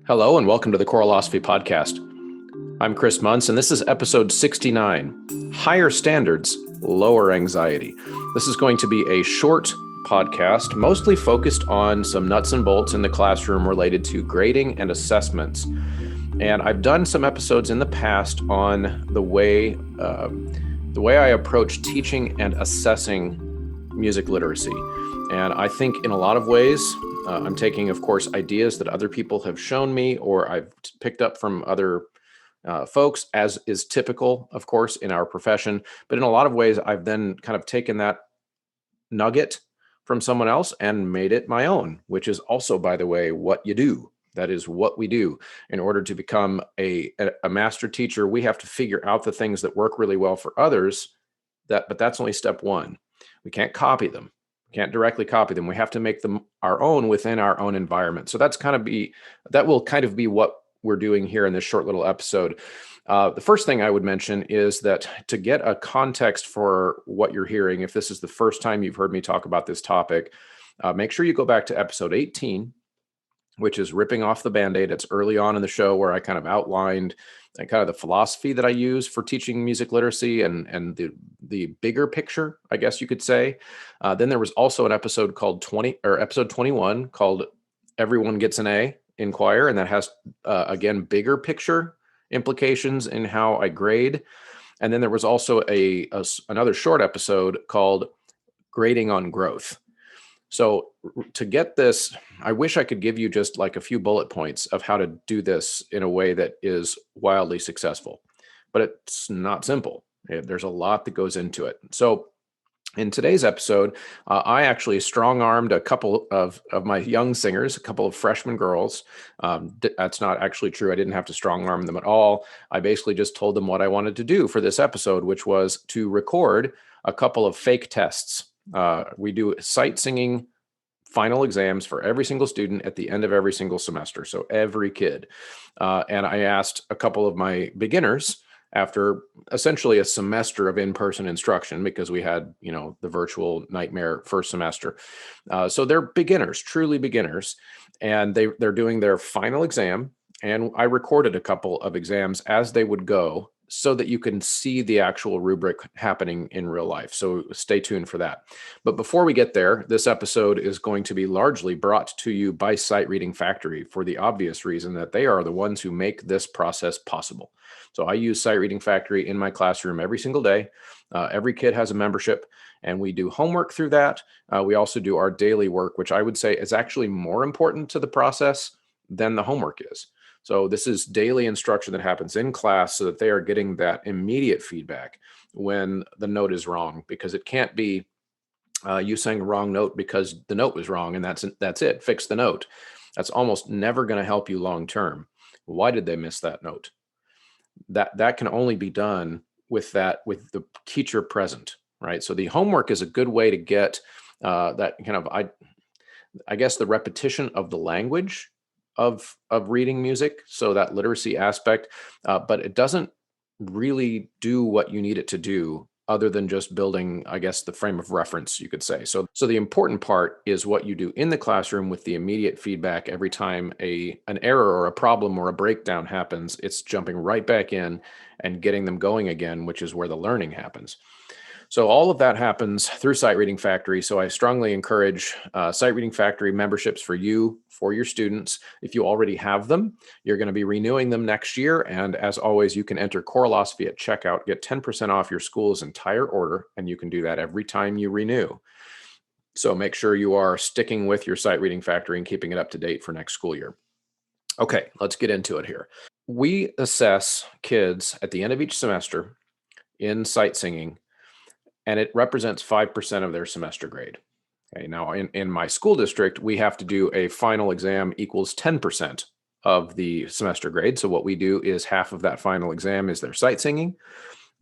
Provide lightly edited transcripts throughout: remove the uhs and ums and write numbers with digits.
Hello and welcome to the philosophy podcast. I'm Chris Muntz, and this is episode 69, Higher Standards, Lower Anxiety. This is going to be a short podcast, mostly focused on some nuts and bolts in the classroom related to grading and assessments. And I've done some episodes in the past on the way I approach teaching and assessing music literacy. And I think in a lot of ways, I'm taking, of course, ideas that other people have shown me or I've picked up from other folks, as is typical, of course, in our profession. But in a lot of ways, I've then kind of taken that nugget from someone else and made it my own, which is also, by the way, what you do. That is what we do. In order to become a master teacher, we have to figure out the things that work really well for others. But that's only step one. We can't copy them. Can't directly copy them. We have to make them our own within our own environment. So that will kind of be what we're doing here in this short little episode. The first thing I would mention is that to get a context for what you're hearing, if this is the first time you've heard me talk about this topic, make sure you go back to episode 18, which is ripping off the Band-Aid. It's early on in the show where I kind of outlined kind of the philosophy that I use for teaching music literacy and the bigger picture, I guess you could say. Then there was also an episode called episode 21 called Everyone Gets an A in Choir, and that has again bigger picture implications in how I grade. And then there was also another short episode called Grading on Growth. So to get this, I wish I could give you just like a few bullet points of how to do this in a way that is wildly successful, but it's not simple. There's a lot that goes into it. So in today's episode, I actually strong-armed a couple of my young singers, a couple of freshman girls. That's not actually true. I didn't have to strong-arm them at all. I basically just told them what I wanted to do for this episode, which was to record a couple of fake tests. We do sight singing final exams for every single student at the end of every single semester. So every kid. And I asked a couple of my beginners after essentially a semester of in-person instruction, because we had, the virtual nightmare first semester. So they're beginners, truly beginners. And they're doing their final exam. And I recorded a couple of exams as they would go, so that you can see the actual rubric happening in real life. So stay tuned for that. But before we get there, this episode is going to be largely brought to you by Sight Reading Factory, for the obvious reason that they are the ones who make this process possible. So I use Sight Reading Factory in my classroom every single day. Every kid has a membership, and we do homework through that. We also do our daily work, which I would say is actually more important to the process than the homework is. So this is daily instruction that happens in class so that they are getting that immediate feedback when the note is wrong, because it can't be you sang a wrong note because the note was wrong and that's it. Fix the note. That's almost never going to help you long term. Why did they miss that note? That can only be done with the teacher present, right? So the homework is a good way to get that kind of I guess the repetition of the language of reading music, so that literacy aspect, but it doesn't really do what you need it to do, other than just building, I guess, the frame of reference, you could say. So the important part is what you do in the classroom with the immediate feedback. Every time an error or a problem or a breakdown happens, it's jumping right back in and getting them going again, which is where the learning happens. So all of that happens through Sight Reading Factory. So I strongly encourage Sight Reading Factory memberships for your students. If you already have them, you're going to be renewing them next year. And as always, you can enter philosophy at checkout, get 10% off your school's entire order, and you can do that every time you renew. So make sure you are sticking with your Sight Reading Factory and keeping it up to date for next school year. Okay, let's get into it here. We assess kids at the end of each semester in sight singing, and it represents 5% of their semester grade. Okay, now in my school district, we have to do a final exam equals 10% of the semester grade. So what we do is half of that final exam is their sight singing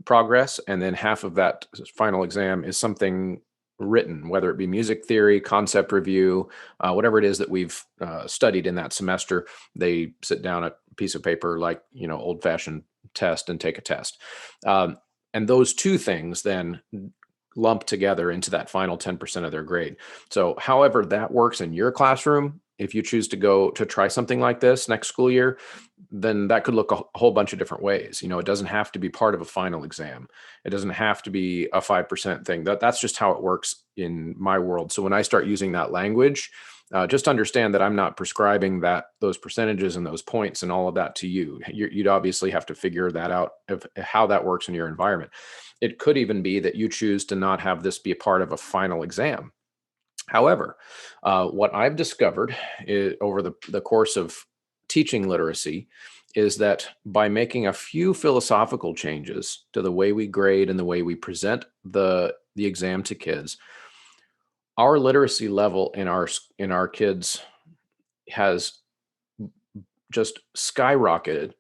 progress, and then half of that final exam is something written, whether it be music theory, concept review, whatever it is that we've studied in that semester. They sit down a piece of paper, like, old-fashioned test, and take a test. And those two things then lumped together into that final 10% of their grade. So however that works in your classroom, if you choose to go to try something like this next school year, then that could look a whole bunch of different ways. It doesn't have to be part of a final exam. It doesn't have to be a 5% thing. That's just how it works in my world. So when I start using that language, just understand that I'm not prescribing those percentages and those points and all of that to you. You'd obviously have to figure that out of how that works in your environment. It could even be that you choose to not have this be a part of a final exam. However, what I've discovered over the course of teaching literacy is that by making a few philosophical changes to the way we grade and the way we present the exam to kids, our literacy level in our kids has just skyrocketed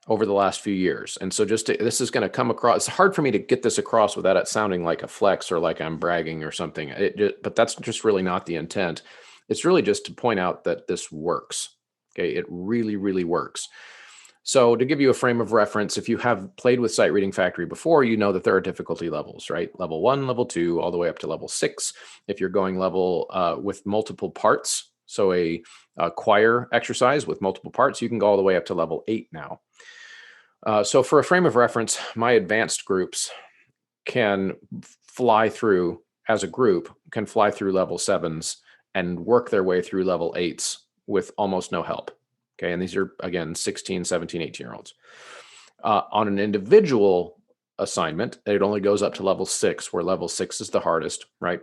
over the last few years. And so this is going to come across, it's hard for me to get this across without it sounding like a flex or like I'm bragging or something. But that's just really not the intent. It's really just to point out that this works. Okay. It really, really works. So to give you a frame of reference, if you have played with Sight Reading Factory before, you know that there are difficulty levels, right? Level 1, level 2, all the way up to level 6. If you're going level with multiple parts, so a choir exercise with multiple parts, you can go all the way up to level 8 now. So for a frame of reference, my advanced groups can fly through, as a group, can fly through level 7s and work their way through level 8s with almost no help. Okay. And these are, again, 16, 17, 18-year-olds. On an individual assignment, it only goes up to level 6, where level 6 is the hardest, right?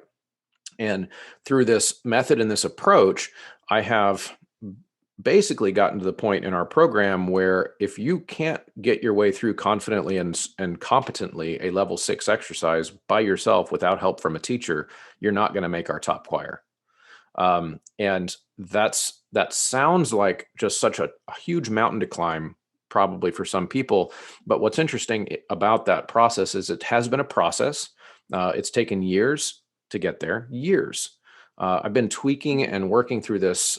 And through this method and this approach, I have basically gotten to the point in our program where if you can't get your way through confidently and competently a level 6 exercise by yourself without help from a teacher, you're not going to make our top choir. And that sounds like just such a huge mountain to climb, probably for some people. But what's interesting about that process is it has been a process. It's taken years to get there, years. I've been tweaking and working through this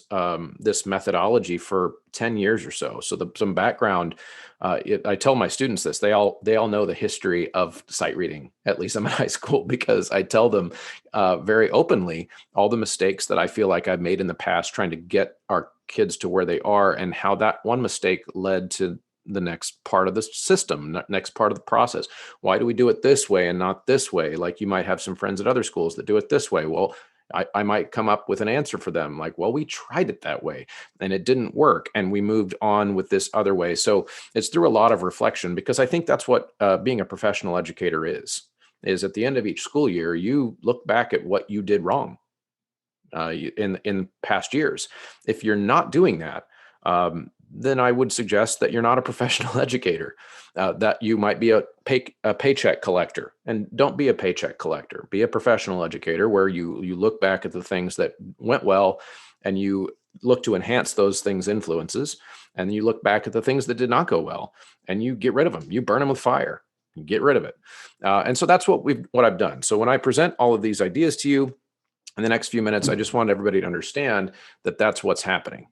methodology for 10 years or so. So some background, I tell my students this. They all know the history of sight reading, at least I'm in high school, because I tell them very openly all the mistakes that I feel like I've made in the past trying to get our kids to where they are, and how that one mistake led to the next part of the system, next part of the process. Why do we do it this way and not this way? Like, you might have some friends at other schools that do it this way. Well, I might come up with an answer for them, like, well, we tried it that way and it didn't work, and we moved on with this other way. So it's through a lot of reflection, because I think that's what being a professional educator is at the end of each school year, you look back at what you did wrong in past years. If you're not doing that, then I would suggest that you're not a professional educator, that you might be a paycheck collector. And don't be a paycheck collector. Be a professional educator, where you look back at the things that went well and you look to enhance those things' influences. And you look back at the things that did not go well and you get rid of them. You burn them with fire. You get rid of it. And so that's what I've done. So when I present all of these ideas to you in the next few minutes, I just want everybody to understand that that's what's happening.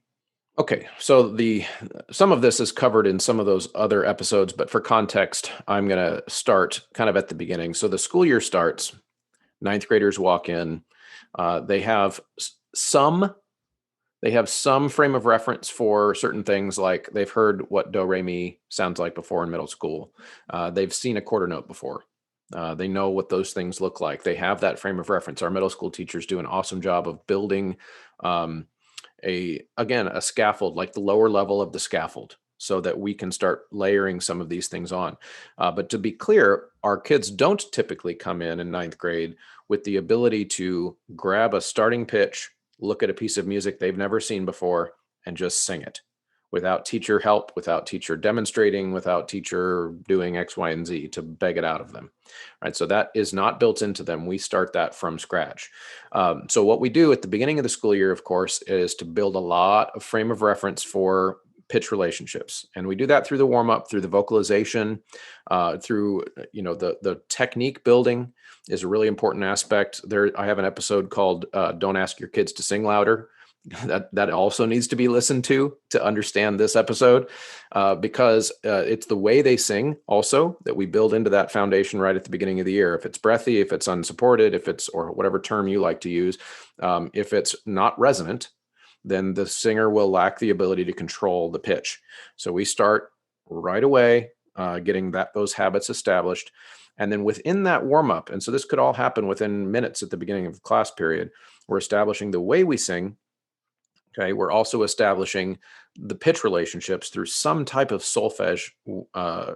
Okay, so some of this is covered in some of those other episodes, but for context, I'm going to start kind of at the beginning. So the school year starts, ninth graders walk in. They have some frame of reference for certain things, like they've heard what do re mi sounds like before in middle school. They've seen a quarter note before. They know what those things look like. They have that frame of reference. Our middle school teachers do an awesome job of building a scaffold, like the lower level of the scaffold, so that we can start layering some of these things on. But to be clear, our kids don't typically come in ninth grade with the ability to grab a starting pitch, look at a piece of music they've never seen before, and just sing it without teacher help, without teacher demonstrating, without teacher doing X, Y, and Z to beg it out of them. Right. So that is not built into them. We start that from scratch. So what we do at the beginning of the school year, of course, is to build a lot of frame of reference for pitch relationships. And we do that through the warm up, through the vocalization, through, the technique building is a really important aspect there. I have an episode called Don't Ask Your Kids to Sing Louder. that also needs to be listened to understand this episode, because it's the way they sing also that we build into that foundation right at the beginning of the year. If it's breathy, if it's unsupported, if it's, or whatever term you like to use, if it's not resonant, then the singer will lack the ability to control the pitch. So we start right away getting those habits established. And then within that warm up, and so this could all happen within minutes at the beginning of the class period, we're establishing the way we sing. Okay, we're also establishing the pitch relationships through some type of solfege uh,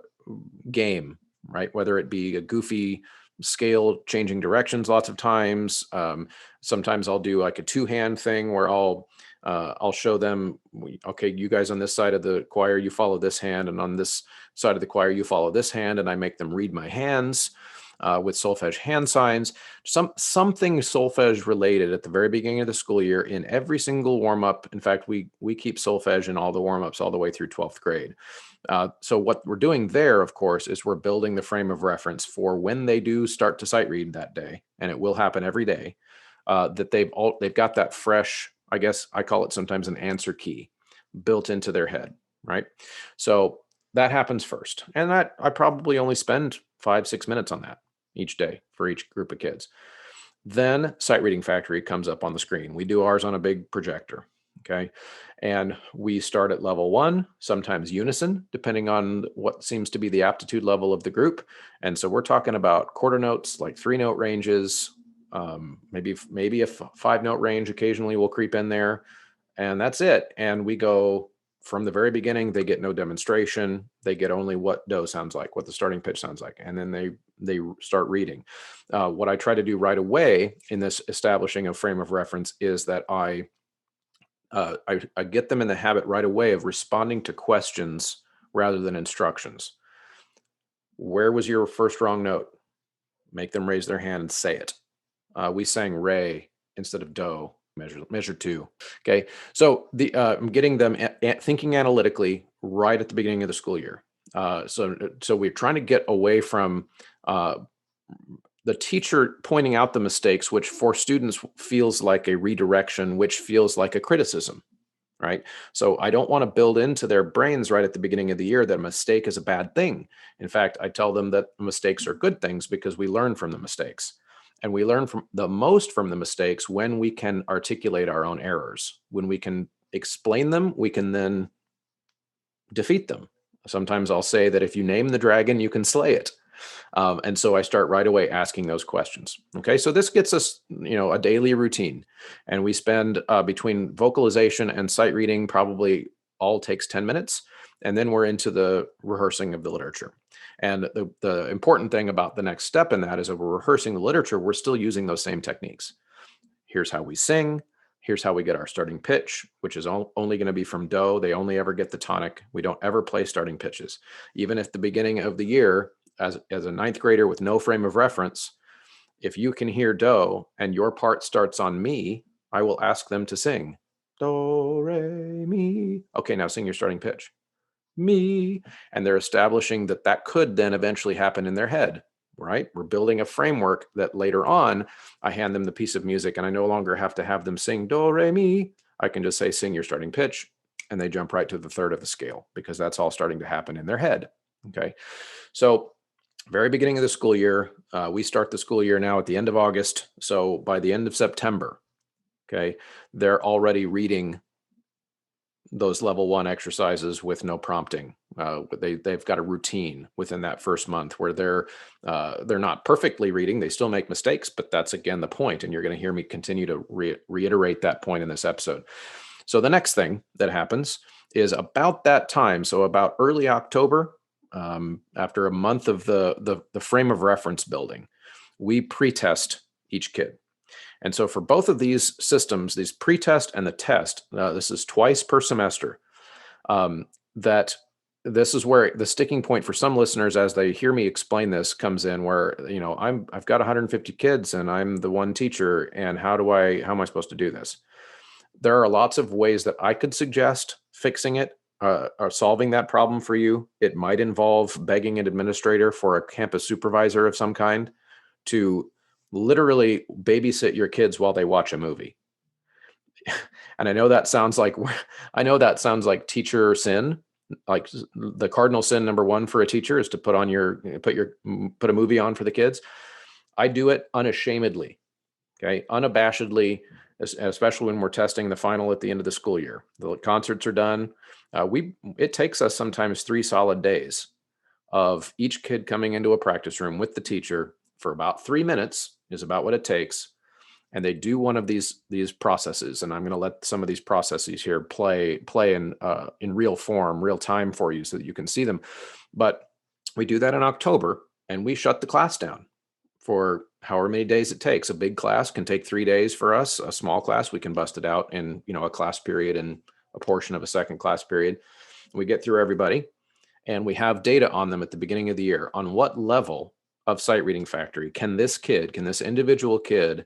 game, right? Whether it be a goofy scale changing directions lots of times. Sometimes I'll do like a two-hand thing where I'll show them, okay, you guys on this side of the choir, you follow this hand, and on this side of the choir, you follow this hand, and I make them read my hands with solfege hand signs, something solfege related at the very beginning of the school year in every single warm-up. In fact, we keep solfege in all the warm-ups all the way through 12th grade. So what we're doing there, of course, is we're building the frame of reference for when they do start to sight read that day, and it will happen every day, that they've got that fresh, I guess I call it sometimes an answer key built into their head, right? So that happens first. And that I probably only spend 5-6 minutes on that each day for each group of kids. Then Sight Reading Factory comes up on the screen. We do ours on a big projector. Okay. And we start at level 1, sometimes unison, depending on what seems to be the aptitude level of the group. And so we're talking about quarter notes, like 3-note ranges, maybe a 5-note range occasionally will creep in there. And that's it. And we go from the very beginning. They get no demonstration. They get only what do sounds like, what the starting pitch sounds like. And then they start reading. What I try to do right away in this establishing a frame of reference is that I get them in the habit right away of responding to questions rather than instructions. Where was your first wrong note? Make them raise their hand and say it. We sang re instead of do. Measure 2. Okay. So I'm getting them thinking analytically right at the beginning of the school year. So we're trying to get away from the teacher pointing out the mistakes, which for students feels like a redirection, which feels like a criticism, right? So I don't want to build into their brains right at the beginning of the year that a mistake is a bad thing. In fact, I tell them that mistakes are good things because we learn from the mistakes. And we learn from the mistakes when we can articulate our own errors. When we can explain them, we can then defeat them. Sometimes I'll say that if you name the dragon, you can slay it. And so I start right away asking those questions. Okay, so this gets us, a daily routine. And we spend between vocalization and sight reading probably all takes 10 minutes. And then we're into the rehearsing of the literature. And the important thing about the next step in that is that we're rehearsing the literature, we're still using those same techniques. Here's how we sing. Here's how we get our starting pitch, which is only going to be from do. They only ever get the tonic. We don't ever play starting pitches. Even at the beginning of the year, as a ninth grader with no frame of reference, if you can hear do and your part starts on mi, I will ask them to sing do, re, mi. Okay, now sing your starting pitch. Me. And they're establishing that could then eventually happen in their head, right? We're building a framework that later on I hand them the piece of music and I no longer have to have them sing do, re, mi. I can just say, sing your starting pitch. And they jump right to the third of the scale because that's all starting to happen in their head. Okay. So very beginning of the school year, we start the school year now at the end of August. So by the end of September, okay, they're already reading those level 1 exercises with no prompting. They've got a routine within that first month where they're not perfectly reading. They still make mistakes, but that's again the point. And you're going to hear me continue to reiterate that point in this episode. So the next thing that happens is about that time. So about early October, after a month of the frame of reference building, we pre-test each kid. And so for both of these systems, these pre-test and the test, this is twice per semester, that this is where the sticking point for some listeners as they hear me explain this comes in where, I've got 150 kids and I'm the one teacher. And how am I supposed to do this? There are lots of ways that I could suggest fixing it or solving that problem for you. It might involve begging an administrator for a campus supervisor of some kind to literally babysit your kids while they watch a movie. And I know that sounds like teacher sin. Like the cardinal sin number one for a teacher is to put a movie on for the kids. I do it unashamedly, okay, unabashedly, especially when we're testing the final at the end of the school year. The concerts are done. It takes us sometimes 3 solid days of each kid coming into a practice room with the teacher for about 3 minutes is about what it takes, and they do one of these processes. And I'm going to let some of these processes here play in real form, real time for you, so that you can see them. But we do that in October, and we shut the class down for however many days it takes. A big class can take 3 days for us. A small class, we can bust it out in a class period and a portion of a second class period. We get through everybody, and we have data on them at the beginning of the year on what level of sight reading factory can this individual kid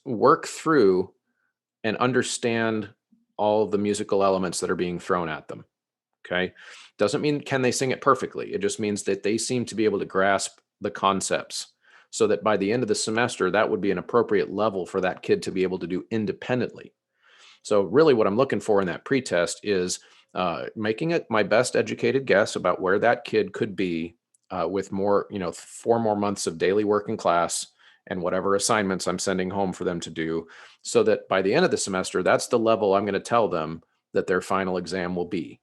work through and understand all of the musical elements that are being thrown at them. Okay. Doesn't mean can they sing it perfectly. It just means that they seem to be able to grasp the concepts, so that by the end of the semester, that would be an appropriate level for that kid to be able to do independently. So really what I'm looking for in that pretest is making it my best educated guess about where that kid could be with 4 more months of daily work in class and whatever assignments I'm sending home for them to do, so that by the end of the semester, that's the level I'm going to tell them that their final exam will be.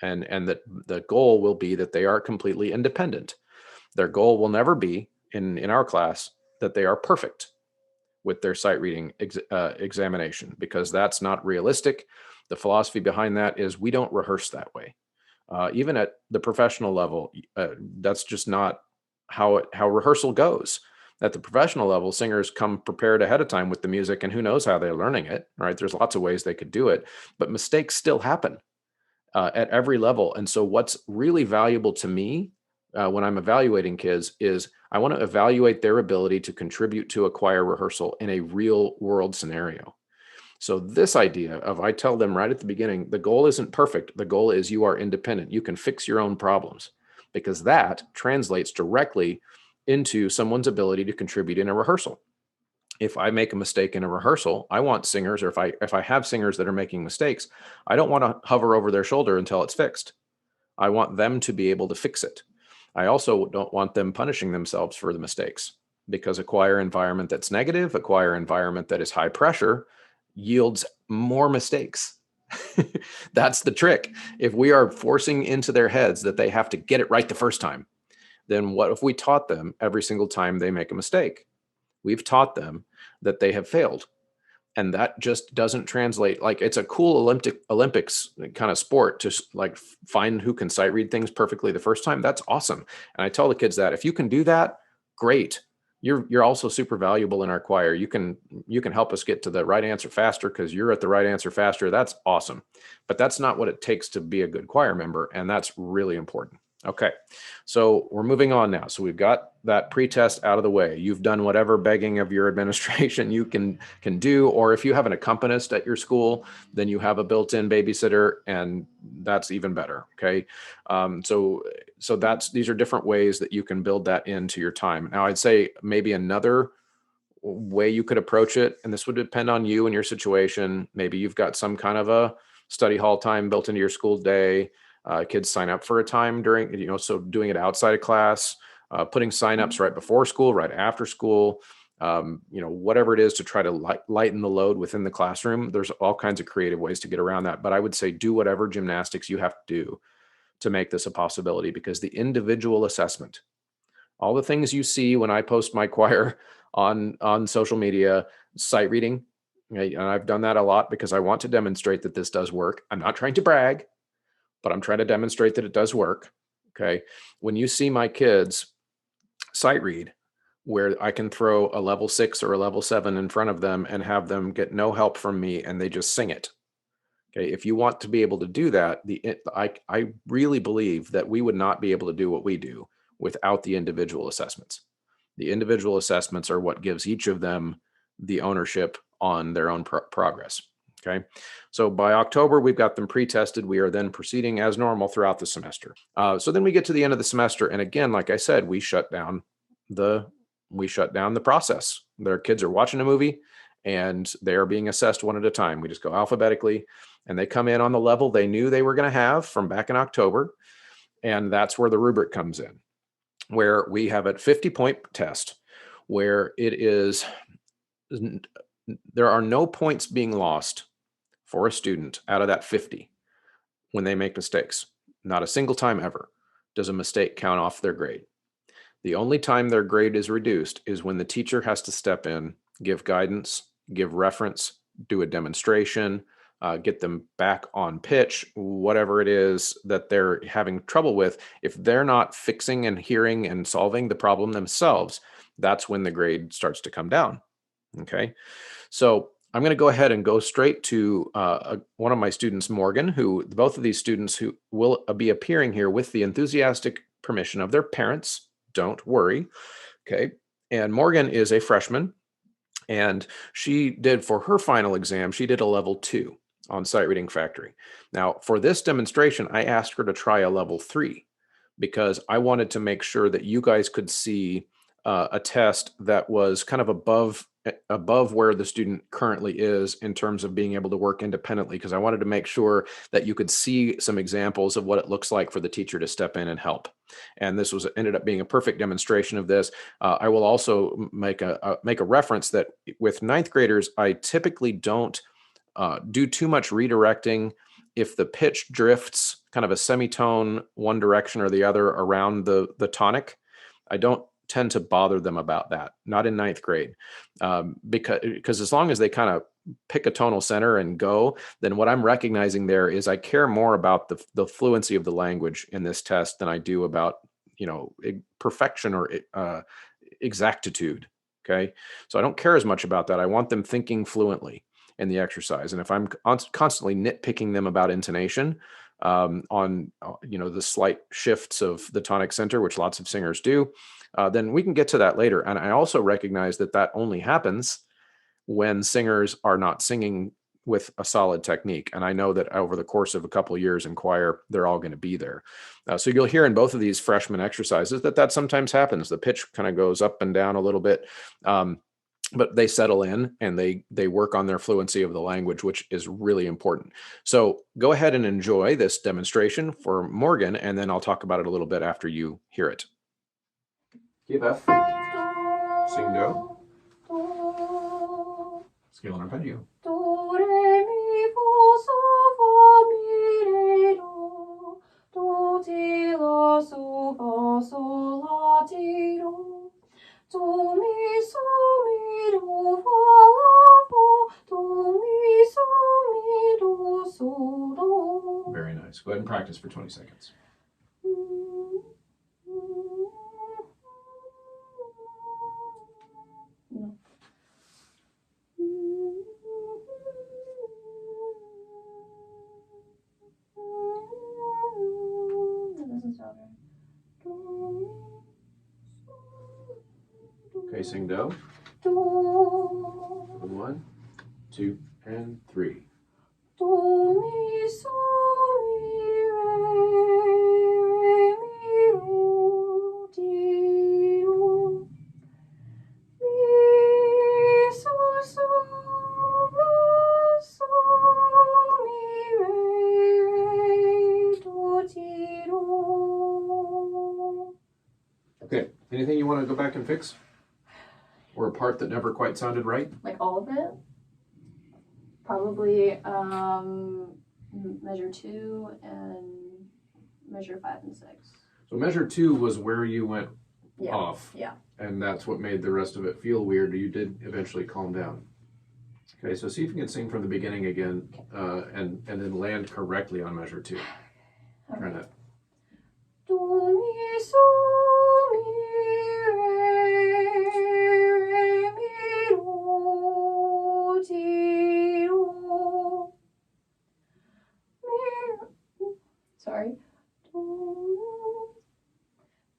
And that the goal will be that they are completely independent. Their goal will never be in our class that they are perfect with their sight reading examination, because that's not realistic. The philosophy behind that is we don't rehearse that way. Even at the professional level, that's just not how rehearsal goes. At the professional level, singers come prepared ahead of time with the music, and who knows how they're learning it, right? There's lots of ways they could do it, but mistakes still happen at every level. And so what's really valuable to me when I'm evaluating kids is I want to evaluate their ability to contribute to a choir rehearsal in a real world scenario. So this idea of, I tell them right at the beginning, the goal isn't perfect. The goal is you are independent. You can fix your own problems, because that translates directly into someone's ability to contribute in a rehearsal. If I make a mistake in a rehearsal, I want singers, or if I have singers that are making mistakes, I don't want to hover over their shoulder until it's fixed. I want them to be able to fix it. I also don't want them punishing themselves for the mistakes, because a choir environment that's negative, a choir environment that is high pressure, yields more mistakes. That's the trick. If we are forcing into their heads that they have to get it right the first time, then what if we taught them every single time they make a mistake? We've taught them that they have failed. And that just doesn't translate. Like, it's a cool Olympics kind of sport to like find who can sight read things perfectly the first time. That's awesome. And I tell the kids that if you can do that, great. You're also super valuable in our choir. You can help us get to the right answer faster because you're at the right answer faster. That's awesome. But that's not what it takes to be a good choir member. And that's really important. Okay, so we're moving on now. So we've got that pretest out of the way. You've done whatever begging of your administration you can do, or if you have an accompanist at your school, then you have a built-in babysitter, and that's even better. Okay, so these are different ways that you can build that into your time. Now, I'd say maybe another way you could approach it, and this would depend on you and your situation. Maybe you've got some kind of a study hall time built into your school day. Kids sign up for a time during, so doing it outside of class, putting signups right before school, right after school, whatever it is to try to lighten the load within the classroom. There's all kinds of creative ways to get around that. But I would say do whatever gymnastics you have to do to make this a possibility, because the individual assessment, all the things you see when I post my choir on social media, sight reading, and I've done that a lot because I want to demonstrate that this does work. I'm not trying to brag, but I'm trying to demonstrate that it does work. Okay. When you see my kids sight read, where I can throw a level 6 or a level 7 in front of them and have them get no help from me, and they just sing it. Okay. If you want to be able to do that, I really believe that we would not be able to do what we do without the individual assessments. The individual assessments are what gives each of them the ownership on their own progress. Okay, so by October, we've got them pre-tested. We are then proceeding as normal throughout the semester. So then we get to the end of the semester, and again, like I said, we shut down the process. Their kids are watching a movie, and they are being assessed one at a time. We just go alphabetically, and they come in on the level they knew they were going to have from back in October. And that's where the rubric comes in, where we have a 50-point test where there are no points being lost for a student out of that 50 when they make mistakes. Not a single time ever does a mistake count off their grade. The only time their grade is reduced is when the teacher has to step in, give guidance, give reference, do a demonstration, get them back on pitch, whatever it is that they're having trouble with. If they're not fixing and hearing and solving the problem themselves, that's when the grade starts to come down. Okay. So I'm going to go ahead and go straight to one of my students, Morgan, who both of these students who will be appearing here with the enthusiastic permission of their parents. Don't worry. Okay. And Morgan is a freshman, and she did, for her final exam, she did a level 2 on Sight Reading Factory. Now, for this demonstration, I asked her to try a level 3 because I wanted to make sure that you guys could see a test that was kind of above where the student currently is in terms of being able to work independently, because I wanted to make sure that you could see some examples of what it looks like for the teacher to step in and help. And this ended up being a perfect demonstration of this. I will also make a reference that with ninth graders, I typically don't do too much redirecting. If the pitch drifts kind of a semitone one direction or the other around the tonic, I don't tend to bother them about that, not in ninth grade, because as long as they kind of pick a tonal center and go, then what I'm recognizing there is I care more about the fluency of the language in this test than I do about, perfection or exactitude. Okay. So I don't care as much about that. I want them thinking fluently in the exercise. And if I'm constantly nitpicking them about intonation, on the slight shifts of the tonic center, which lots of singers do, then we can get to that later. And I also recognize that only happens when singers are not singing with a solid technique. And I know that over the course of a couple of years in choir, they're all going to be there. So you'll hear in both of these freshman exercises that sometimes happens. The pitch kind of goes up and down a little bit. But they settle in and they work on their fluency of the language, which is really important. So go ahead and enjoy this demonstration for Morgan, and then I'll talk about it a little bit after you hear it. Give F, sing do, scale and arpeggio. Do, re, mi, fa, sol, fa, mi, re, do. Do, ti, la, so, fa, sol, la, ti, do. Do, mi, so, mi, do, fa, la, fa. Do, mi, so, mi, do, so, do. Very nice. Go ahead and practice for 20 seconds. No. Okay, sing do. Do. 1, 2, and 3. Do, mi, so, mi, re, mi, do, ti, do. Mi, so, la, so, mi, re, do, ti, do. Okay, anything you want to go back and fix? Or a part that never quite sounded right? Like all of it? Probably measure 2 and measure 5 and 6. So measure 2 was where you went Yeah. off. Yeah. And that's what made the rest of it feel weird. You did eventually calm down. Okay, so see if you can sing from the beginning again, and then land correctly on measure 2. Try that. Do, mi, so, mi, re, mi, do, ti, do. Mi, sorry. Do,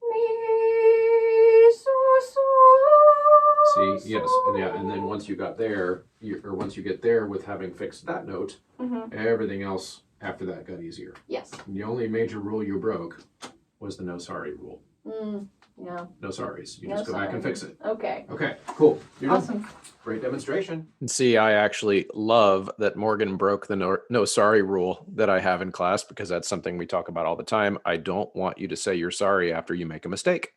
mi, so, la, See, yes, and then once you got there, once you get there with having fixed that note, everything else after that got easier. Yes. And the only major rule you broke was the no sorry rule. Yeah. No sorries. You No just go back and sorry. fix it. Okay. Okay, cool. You're done. Awesome. Great demonstration. And see, I actually love that Morgan broke the no sorry rule that I have in class, because that's something we talk about all the time. I don't want you to say you're sorry after you make a mistake.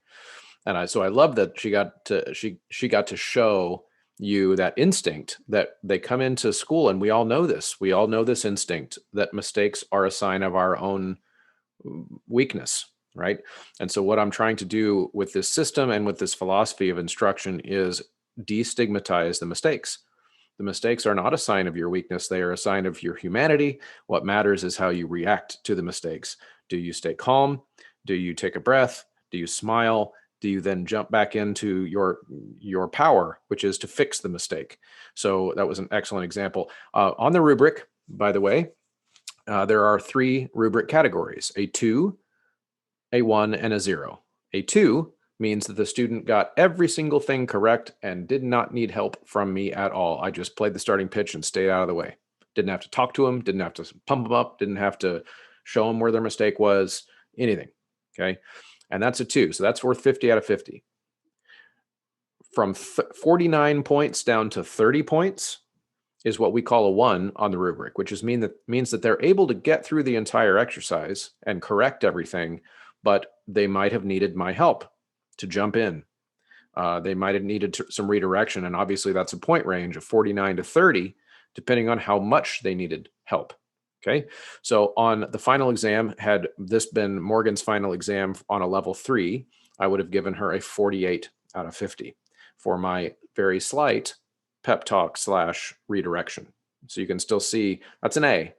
And so I love that she got to show you that instinct that they come into school, and we all know this. We all know this instinct that mistakes are a sign of our own weakness, right? And so what I'm trying to do with this system and with this philosophy of instruction is destigmatize the mistakes. The mistakes are not a sign of your weakness. They are a sign of your humanity. What matters is how you react to the mistakes. Do you stay calm? Do you take a breath? Do you smile? Do you then jump back into your power, which is to fix the mistake? So that was an excellent example. On the rubric, by the way, there are 3 rubric categories: a 2, a 1, and a 0. A 2 means that the student got every single thing correct and did not need help from me at all. I just played the starting pitch and stayed out of the way. Didn't have to talk to them, didn't have to pump them up, didn't have to show them where their mistake was, anything. Okay. And that's a 2. So that's worth 50 out of 50. From 49 points down to 30 points is what we call a 1 on the rubric, which means that they're able to get through the entire exercise and correct everything, but they might have needed my help to jump in. They might have needed some redirection, and obviously that's a point range of 49 to 30, depending on how much they needed help. Okay, so on the final exam, had this been Morgan's final exam on a level 3, I would have given her a 48 out of 50 for my very slight pep talk / redirection. So you can still see that's an A.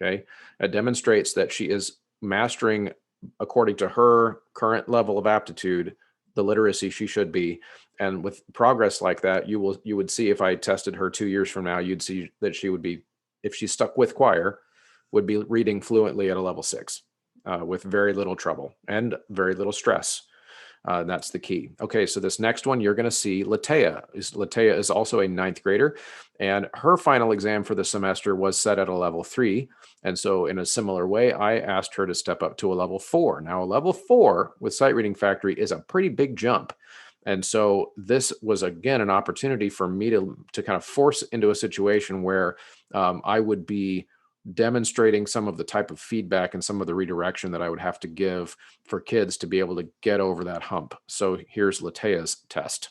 Okay, it demonstrates that she is mastering, according to her current level of aptitude, the literacy she should be. And with progress like that, you would see, if I tested her 2 years from now, you'd see that she would be, if she stuck with choir, would be reading fluently at a level 6 with very little trouble and very little stress. That's the key. Okay, so this next one you're going to see Latea. Latea is also a 9th grader, and her final exam for the semester was set at a level 3. And so in a similar way, I asked her to step up to a level 4. Now, a level 4 with Sight Reading Factory is a pretty big jump. And so this was, again, an opportunity for me to kind of force into a situation where I would be demonstrating some of the type of feedback and some of the redirection that I would have to give for kids to be able to get over that hump. So here's Latea's test.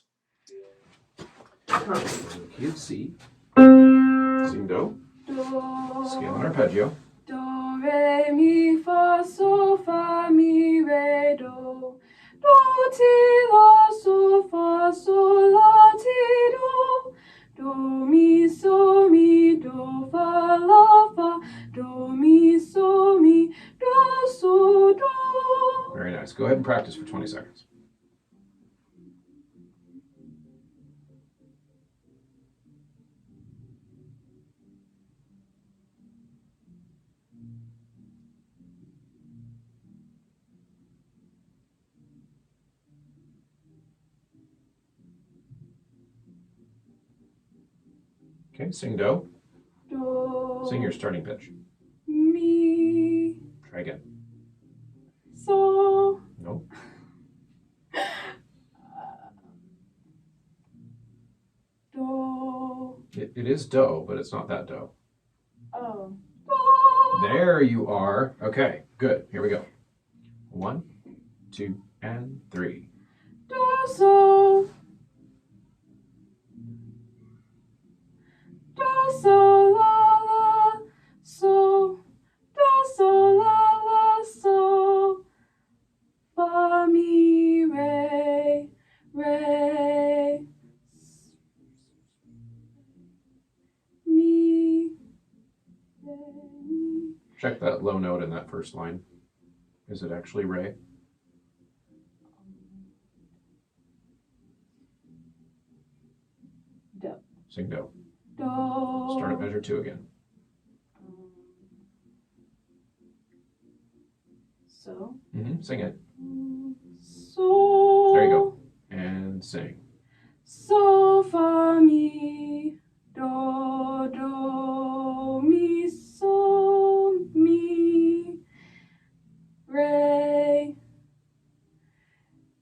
Kids see. Sing do. Scale and arpeggio. Do, re, mi, fa, sol, fa, mi, re, do. Do, ti, la, sol, fa, sol, la, ti, do. Do, mi, do, fa, la, fa. Do, mi, do, so, do. Very nice. Go ahead and practice for 20 seconds. Okay, sing do. Do. Sing your starting pitch. Mi. Try again. So. No. Do. It is do, but it's not that do. Oh. There you are. Okay, good. Here we go. 1, 2, and 3. Do, so. Do, so, la, la, so. Do, so, la, la, so. Fa, mi, re, re. Mi, re, mi. Check that low note in that first line. Is it actually re? Do. Sing do. Do. Start at measure 2 again. So. Sing it. So. There you go. And sing. So, fa, mi, do, mi, so, mi, re,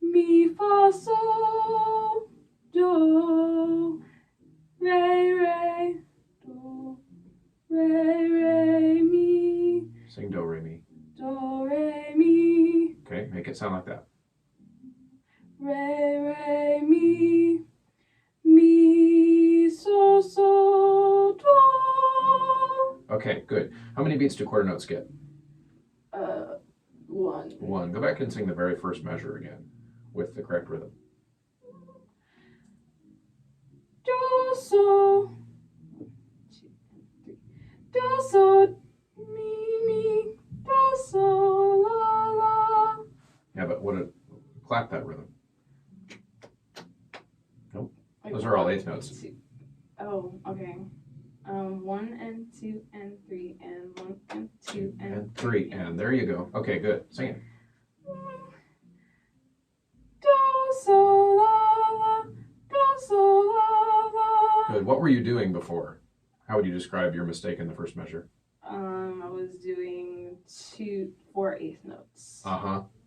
mi. Make it sound like that. Re, re, mi, mi, so, so, do. Okay, good. How many beats do quarter notes get? One. One. Go back and sing the very first measure again with the correct rhythm. Do, so. 1, 2, 3. Do, so, mi, do, so, la, la. Yeah, but clap that rhythm. Nope. Those are all eighth notes. Oh, okay. 1 and 2 and 3 and 1 and 2 and 3 and there you go. Okay, good. Sing it. Do, so, la, la. Do, so, la, la. Good. What were you doing before? How would you describe your mistake in the first measure? I was doing 4/8 notes.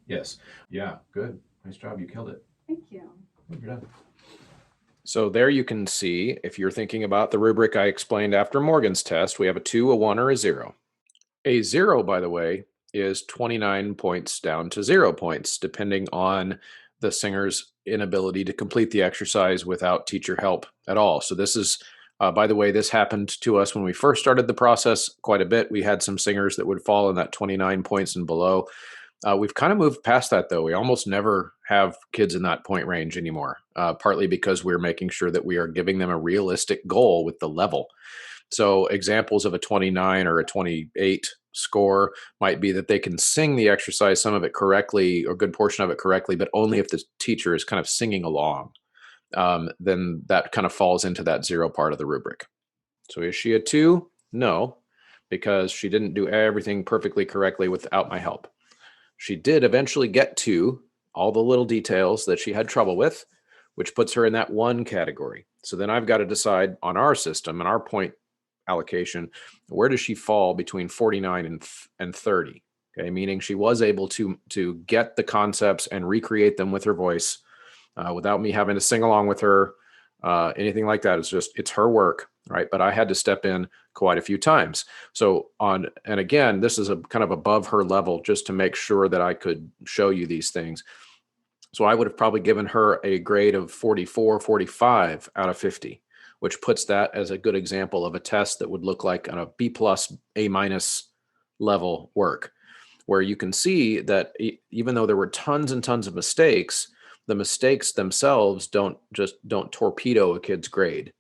Yes. Yeah, good. Nice job. You killed it. Thank you. You're done. So there you can see, if you're thinking about the rubric I explained after Morgan's test, we have a 2, a 1, or a 0. A 0, by the way, is 29 points down to 0 points, depending on the singer's inability to complete the exercise without teacher help at all. So this is, by the way, this happened to us when we first started the process quite a bit. We had some singers that would fall in that 29 points and below. We've kind of moved past that, though. We almost never have kids in that point range anymore, partly because we're making sure that we are giving them a realistic goal with the level. So examples of a 29 or a 28 score might be that they can sing the exercise, some of it correctly, or a good portion of it correctly, but only if the teacher is kind of singing along. Then that kind of falls into that 0 part of the rubric. So is she a 2? No, because she didn't do everything perfectly correctly without my help. She did eventually get to all the little details that she had trouble with, which puts her in that 1 category. So then I've got to decide on our system and our point allocation, where does she fall between 49 and 30? Okay, meaning she was able to get the concepts and recreate them with her voice without me having to sing along with her, anything like that. It's her work, right? But I had to step in quite a few times. So and again, this is a kind of above her level just to make sure that I could show you these things. So I would have probably given her a grade of 44, 45 out of 50, which puts that as a good example of a test that would look like on a B+, A- level work, where you can see that even though there were tons and tons of mistakes, the mistakes themselves don't torpedo a kid's grade,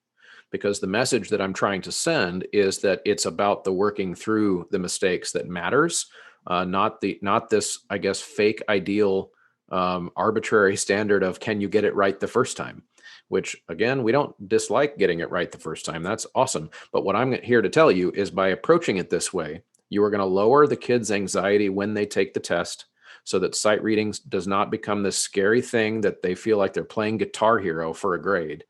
because the message that I'm trying to send is that it's about the working through the mistakes that matters, not this, I guess, fake ideal, arbitrary standard of can you get it right the first time, which again, we don't dislike getting it right the first time. That's awesome. But what I'm here to tell you is by approaching it this way, you are going to lower the kids' anxiety when they take the test, so that sight reading does not become this scary thing that they feel like they're playing Guitar Hero for a grade,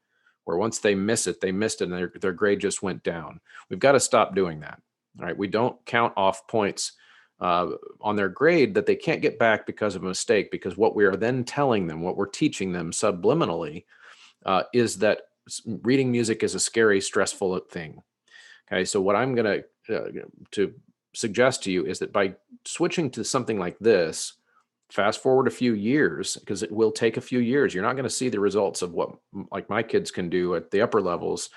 where once they miss it, they missed it and their grade just went down. We've got to stop doing that. All right. We don't count off points on their grade that they can't get back because of a mistake, because what we are then telling them, what we're teaching them subliminally, is that reading music is a scary, stressful thing. Okay. So what I'm going to suggest to you is that by switching to something like this, fast forward a few years, because it will take a few years. You're not going to see the results of what like my kids can do at the upper levels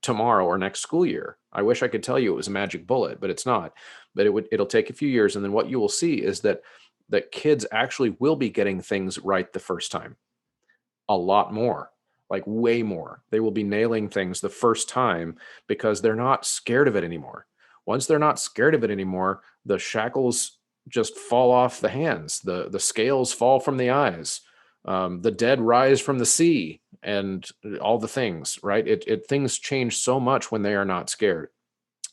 tomorrow or next school year. I wish I could tell you it was a magic bullet, but it's not. But it'll take a few years, and then what you will see is that kids actually will be getting things right the first time. A lot more, like way more. They will be nailing things the first time because they're not scared of it anymore. Once they're not scared of it anymore, the shackles just fall off the hands. The scales fall from the eyes. The dead rise from the sea, and all the things, right? Things change so much when they are not scared.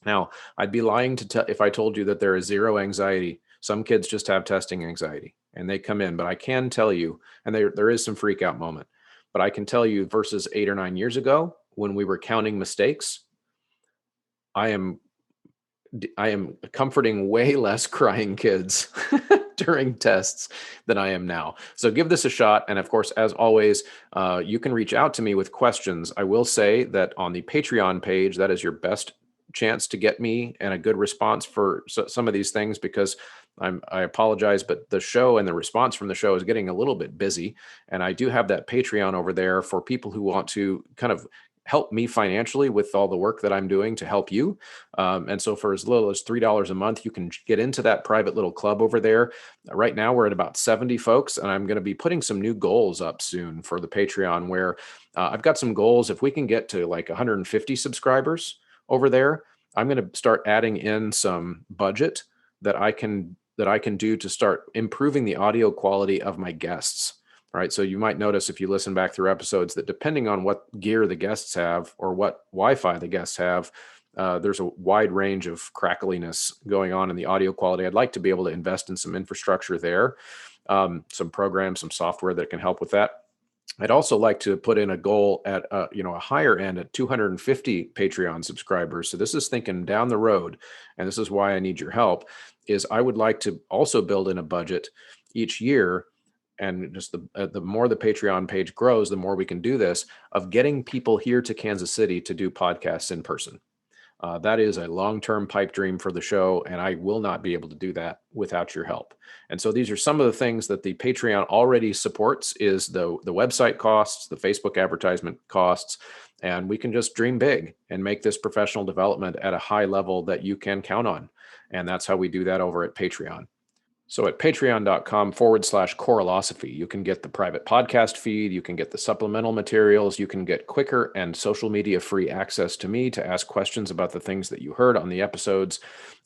Now, I'd be lying if I told you that there is 0 anxiety. Some kids just have testing anxiety and they come in, but I can tell you, and there is some freak out moment, but I can tell you versus 8 or 9 years ago when we were counting mistakes, I am comforting way less crying kids during tests than I am now. So give this a shot. And of course, as always, you can reach out to me with questions. I will say that on the Patreon page, that is your best chance to get me and a good response for some of these things, because I apologize, but the show and the response from the show is getting a little bit busy. And I do have that Patreon over there for people who want to kind of help me financially with all the work that I'm doing to help you. And so for as little as $3 a month, you can get into that private little club over there. Right now, we're at about 70 folks, and I'm going to be putting some new goals up soon for the Patreon where I've got some goals. If we can get to like 150 subscribers over there, I'm going to start adding in some budget that I can do to start improving the audio quality of my guests. Right. So you might notice if you listen back through episodes that depending on what gear the guests have or what Wi-Fi the guests have, there's a wide range of crackliness going on in the audio quality. I'd like to be able to invest in some infrastructure there, some programs, some software that can help with that. I'd also like to put in a goal at a higher end at 250 Patreon subscribers. So this is thinking down the road, and this is why I need your help. Is I would like to also build in a budget each year, and just the more the Patreon page grows, the more we can do this, of getting people here to Kansas City to do podcasts in person. That is a long-term pipe dream for the show, and I will not be able to do that without your help. And so these are some of the things that the Patreon already supports: is the website costs, the Facebook advertisement costs, and we can just dream big and make this professional development at a high level that you can count on. And that's how we do that over at Patreon. So at patreon.com/Choralosophy, you can get the private podcast feed, you can get the supplemental materials, you can get quicker and social media free access to me to ask questions about the things that you heard on the episodes.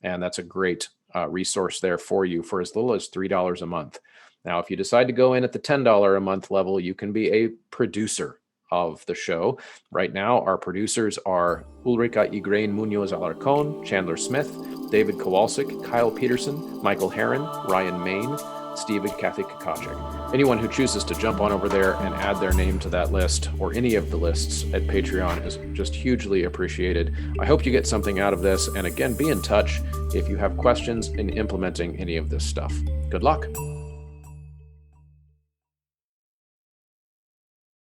And that's a great resource there for you for as little as $3 a month. Now, if you decide to go in at the $10 a month level, you can be a producer of the show. Right now, our producers are Ulrika Igrain Munoz Alarcon, Chandler Smith, David Kowalczyk, Kyle Peterson, Michael Herron, Ryan Main, Steve and Kathy Kakachik. Anyone who chooses to jump on over there and add their name to that list or any of the lists at Patreon is just hugely appreciated. I hope you get something out of this. And again, be in touch if you have questions in implementing any of this stuff. Good luck.